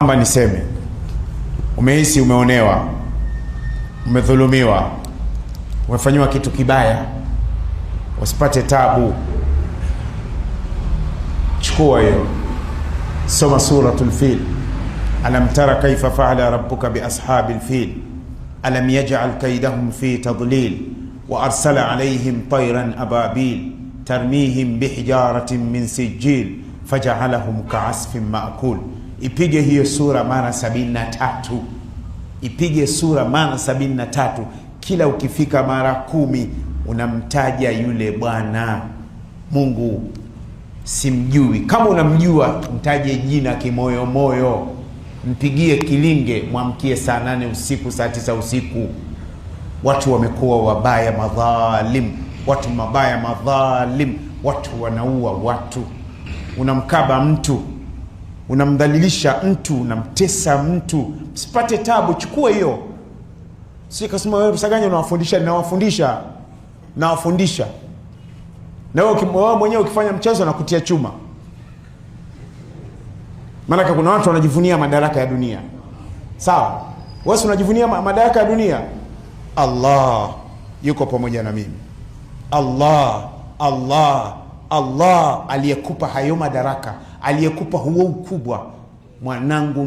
Kwamba niseme, umehisi umeonewa, umedhulumiwa, umefanywa kitu kibaya, usipate tabu. Chukua hiyo, soma suratul Fil. Alam tara kaifa fa'ala rabbuka bi ashabil fil alam yaj'al kaydahum fi tadlil wa arsala alayhim tayran ababil tarmihim bihijaratin min sijil faj'alahum ka'asfin ma'kul. Ipige hiyo sura mara 73. Ipige sura mara 73. Kila ukifika mara 10 unamtaja yule Bwana Mungu. Simjui, kama unamjua mtaje jina kimoyo moyo, mpigie kilinge, mwamkie saa 8 usiku, saa 9 usiku. Watu wamekuwa wabaya madhalim, watu mabaya madhalim, watu wanaua watu, unamkaba mtu, unamdhalilisha mtu, unamtesa mtu. Msipate tabu, chukua hiyo. Sikasema wewe Rusaganya unawafundisha, nawafundisha. Na wewe mwenyewe ukifanya mchezo na kutia chuma. Maana kuna watu wanajivunia madaraka ya dunia. Sawa? Wewe unajivunia madaraka ya dunia. Allah yuko pamoja na mimi. Allah aliyekupa hayo madaraka, aliyekupa huo ukubwa, mwanangu.